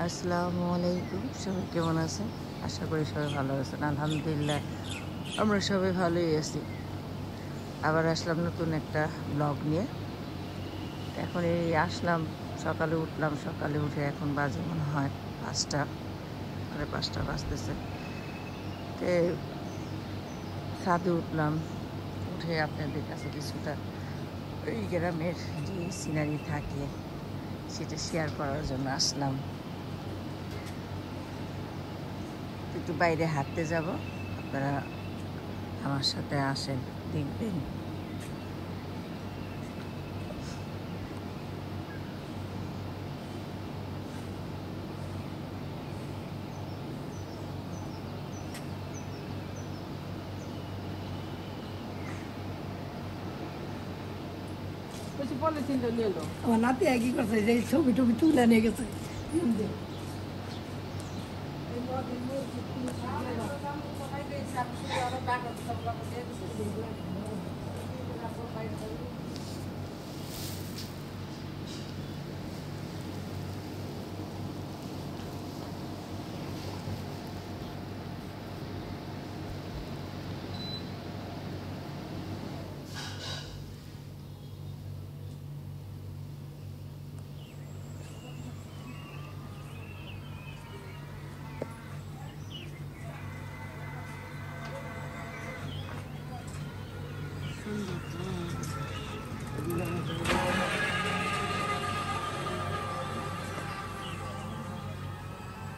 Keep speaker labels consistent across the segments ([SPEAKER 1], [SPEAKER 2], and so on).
[SPEAKER 1] আসসালামু আলাইকুম। সবাই কেমন আছেন? আশা করি সবাই ভালো আছেন। আলহামদুলিল্লাহ আমরা সবাই ভালোই আছি। আবার আসলাম নতুন একটা ব্লগ নিয়ে। এখন এই আসলাম, সকালে উঠলাম। সকালে উঠে এখন বাজে মনে হয় 5টা, 5:30 বাজতেছে। তো ছাদে উঠলাম, উঠে আপনাদের কাছে কিছুটা ওই গ্রামের যে সিনারি থাকে সেটা শেয়ার করার জন্য আসলাম। একটু বাইরে হাঁটতে যাব, আপনারা আমার সাথে আসেন, দেখবেন।
[SPEAKER 2] আমার নাতি একই করছে, যে ছবি টবি তুলে নিয়ে গেছে।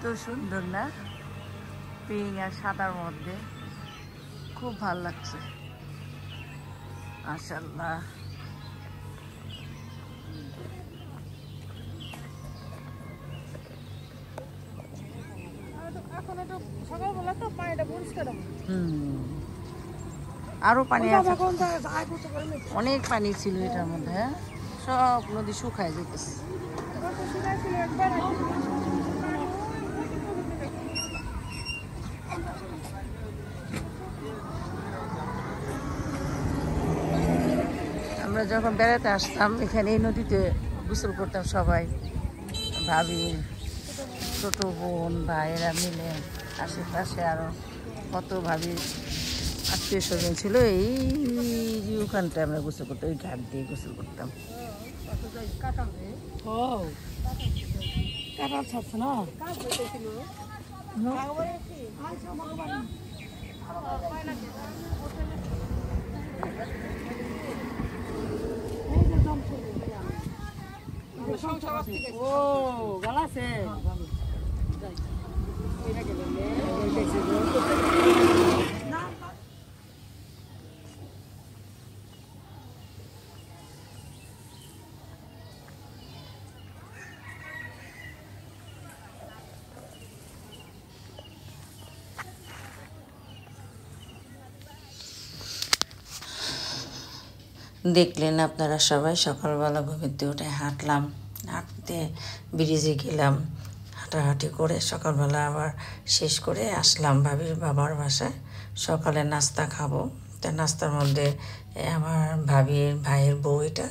[SPEAKER 1] তো সুন্দর না, পিঙ্ক আর সাদার মধ্যে খুব ভালো লাগছে, মাশাআল্লাহ। আরো পানি আছে, অনেক পানি ছিল এটার মধ্যে। হ্যাঁ, সব নদী শুকায় যেতেছে। আমরা যখন বেড়াতে আসতাম এখানে এই নদীতে গোসল করতাম সবাই, ভাবি, ছোট বোন, ভাইয়েরা মিলে। আশেপাশে আরো কত ভাবি আত্মীয় স্বজন ছিল। এই ওখানটায় আমরা গোসল করতাম, ওই ঘাট দিয়ে গোসল করতাম। দেখলেন আপনারা সবাই, সকালবেলা ঘুমিতে উঠে হাঁটলাম, হাঁটতে ব্রিজে গেলাম, হাঁটাহাঁটি করে সকালবেলা আবার শেষ করে আসলাম ভাবির বাবার বাসায়। সকালে নাস্তা খাবো, তা নাস্তার মধ্যে আমার ভাবির ভাইয়ের বউ এটা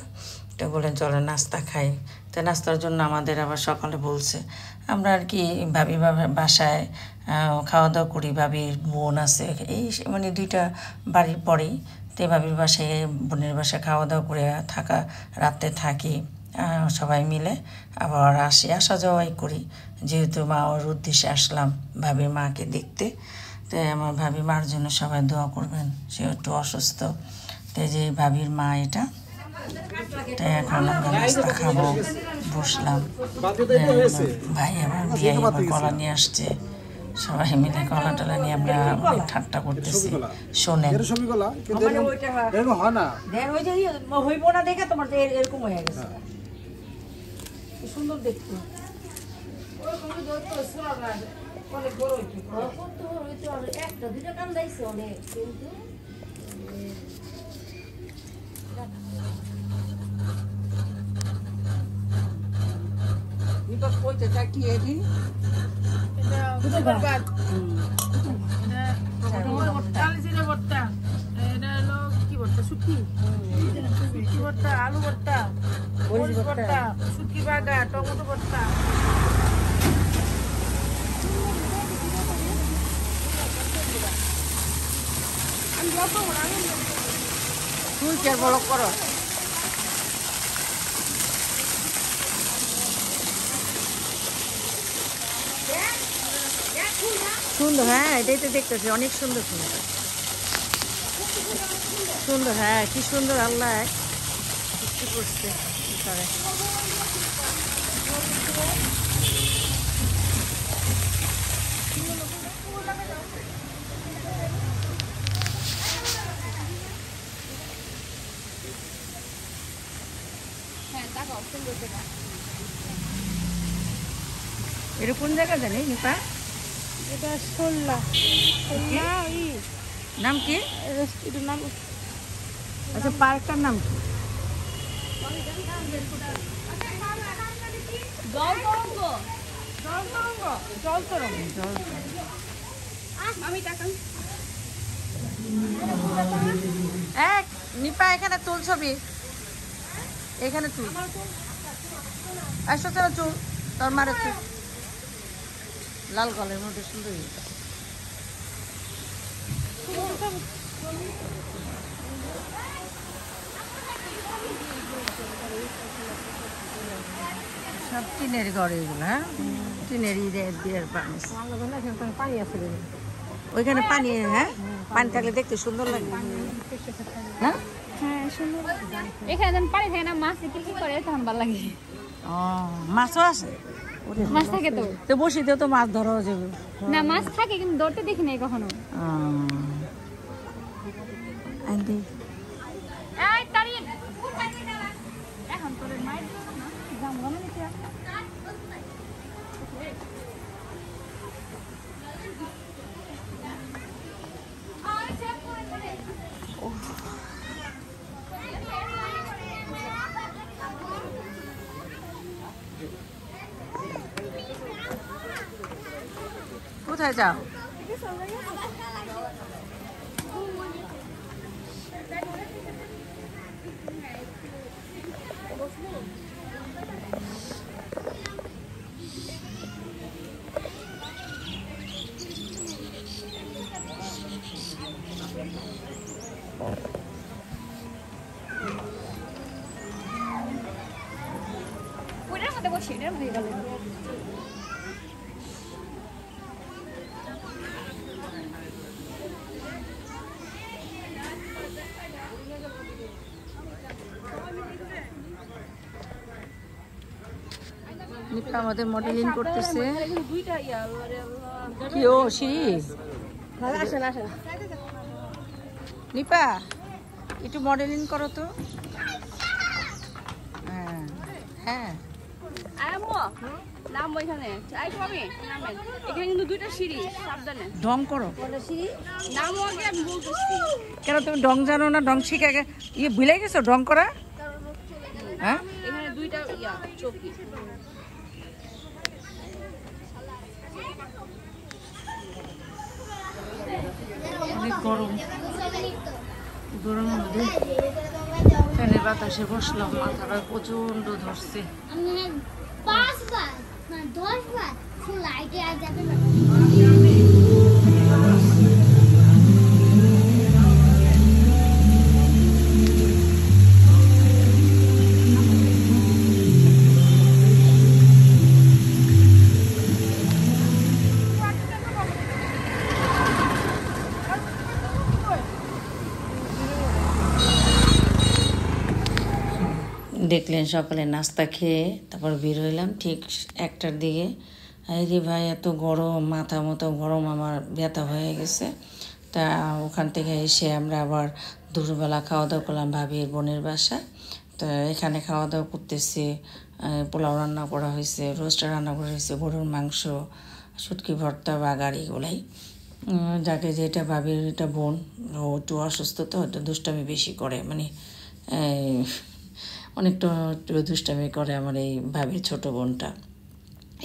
[SPEAKER 1] বলেন চলে নাস্তা খাই। তা নাস্তার জন্য আমাদের আবার সকালে বলছে, আমরা আর কি ভাবি বাসায় খাওয়া দাওয়া করি। ভাবির বোন আছে, এই মানে 2টা বাড়ির পরেই। তো ভাবির বাসায়, বোনের বাসায় খাওয়া দাওয়া করে থাকা, রাতে থাকি সবাই মিলে, আবার আসি, আসা যাওয়াই করি। যেহেতু মা ওর উদ্দেশ্যে আসলাম ভাবির মাকে দেখতে। তো আমার ভাবি মার জন্য সবাই দোয়া করবেন, সে একটু অসুস্থ। তো যে ভাবির মা এটা। তো এখন আমরা নাস্তা খাবো, বসলাম। ভাই আবার বিয়ে কলা নিয়ে আসছে, সবাই মিলে কলা টলা নিয়ে আমরা অনেক ঠাট্টা করতেছি। শোনেন,
[SPEAKER 2] সুন্দর দেখতে একটা 2টা কান দিয়েছে অনেক, কিন্তু কইতে থাকি এটি আলু ভর্তা, মরিচ ভর্তা, শুটকি বাগা, টমেটো ভর্তা।
[SPEAKER 1] সুইচের ব্লক করো। সুন্দর, হ্যাঁ এটাই তো দেখতেছি, অনেক সুন্দর সুন্দর সুন্দর। হ্যাঁ কি সুন্দর আল্লাহ সৃষ্টি করছে ভিতরে। এটা কোন জায়গা জানি নিপা?
[SPEAKER 2] এটা সোল্লা
[SPEAKER 1] নাম কি?
[SPEAKER 2] এটার নাম
[SPEAKER 1] আচ্ছা পার্কটার নাম কি? এক নিপা এখানে তুল ছবি, এখানে তুল, আসো চলো চুল তোর মারে চুল লাল গলের মধ্যে সুন্দর। সব টিনের ঘর এগুলো, হ্যাঁ টিনের দিয়ে
[SPEAKER 2] পানি আছে
[SPEAKER 1] ওইখানে পানি, হ্যাঁ পানি থাকলে দেখতে সুন্দর লাগে। হ্যাঁ
[SPEAKER 2] হ্যাঁ সুন্দর। এখানে যখন পানি থাকে না, মাছ কি করে তখন ভালো লাগে।
[SPEAKER 1] ও মাছও আছে?
[SPEAKER 2] মাছ থাকে তো,
[SPEAKER 1] তো বসিতেও তো মাছ ধরা যাবে
[SPEAKER 2] না মাছ থাকে কিন্তু ধরতে দেখি নাই কখনো। এখন তোর মায়ের
[SPEAKER 1] কোথায় যাও?
[SPEAKER 2] ওইটার মধ্যে বসে, এটার মধ্যে গেল।
[SPEAKER 1] নিপা আমাদের মডেলিং করতেছে। কি ও সিঁড়ি? নিপা একটু মডেলিং করো তো। হ্যাঁ হ্যাঁ
[SPEAKER 2] নামবো এখানে, এখানে কিন্তু দুইটা সিঁড়ি, সাবধানে
[SPEAKER 1] ঢং করো।
[SPEAKER 2] নামও আগে আমি বলতেছি।
[SPEAKER 1] কেন তুমি ঢং জানো না? ঢং শিখে ইয়ে ভুলে গেছো ঢং করা? হ্যাঁ
[SPEAKER 2] এখানে দুইটা চৌকি।
[SPEAKER 1] অনেক গরম, গরমের মধ্যে ফ্যানের বাতাসে বসলাম, মাথাটা প্রচন্ড ধরছে।
[SPEAKER 3] 5 বার না 10 বার ফুল লাইটে আর যাবে না।
[SPEAKER 1] দেখলেন সকালে নাস্তা খেয়ে তারপর বের হইলাম ঠিক 1টার দিকে। এই রে ভাই এত গরম, মাথা মতো গরম, আমার ব্যথা হয়ে গেছে। তা ওখান থেকে এসে আমরা আবার দুপুরবেলা খাওয়া দাওয়া করলাম ভাবির বোনের বাসায়। তো এখানে খাওয়া দাওয়া করতেছি, পোলাও রান্না করা হয়েছে, রোস্ট রান্না করা হয়েছে, গরুর মাংস, শুটকি ভর্তা বাগার এগুলাই। যাকে যেটা ভাবির এটা বোন, ও একটু অসুস্থ তো একটু দুষ্টামি বেশি করে, মানে অনেকটা একটু দুষ্টামি করে আমার এই ভাবির ছোটো বোনটা।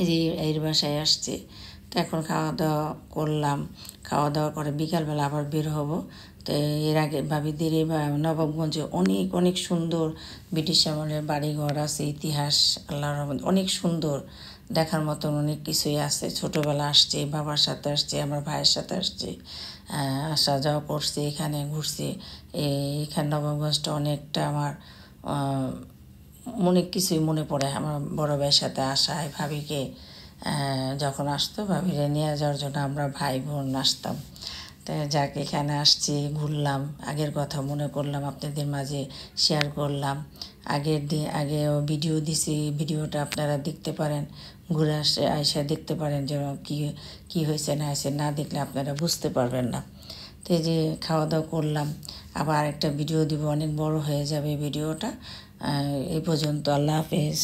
[SPEAKER 1] এই যে এর বাসায় আসছে, তো এখন খাওয়া দাওয়া করলাম, খাওয়া দাওয়া করে বিকালবেলা আবার বের হব। তো এর আগে ভাবিদের এই নবাবগঞ্জে অনেক অনেক সুন্দর ব্রিটিশ আমলের বাড়িঘর আছে, ইতিহাস আল্লাহর রহমতে অনেক সুন্দর, দেখার মতন অনেক কিছুই আছে। ছোটোবেলা আসছে, বাবার সাথে আসছে, আমার ভাইয়ের সাথে আসছে, আসা যাওয়া করছি, এখানে ঘুরছি। এখানে নবাবগঞ্জটা অনেকটা আমার অনেক কিছুই মনে পড়ে। আমার বড় ভাইয়ের সাথে আসায় ভাবিকে যখন আসতো ভাবিরে নিয়ে যাওয়ার জন্য আমরা ভাই বোন আসতাম। তো যাক এখানে আসছি, ঘুরলাম, আগের কথা মনে করলাম, আপনাদের মাঝে শেয়ার করলাম। আগেও ভিডিও দিছি, ভিডিওটা আপনারা দেখতে পারেন, ঘুরে আইসা দেখতে পারেন যে কী হয়েছে না হয়েছে। না দেখলে আপনারা বুঝতে পারবেন না। তো এই যে খাওয়া দাওয়া করলাম, আবার আরেকটা ভিডিও দিব, অনেক বড় হয়ে যাবে ভিডিওটা। এই পর্যন্ত, আল্লাহ হাফেজ।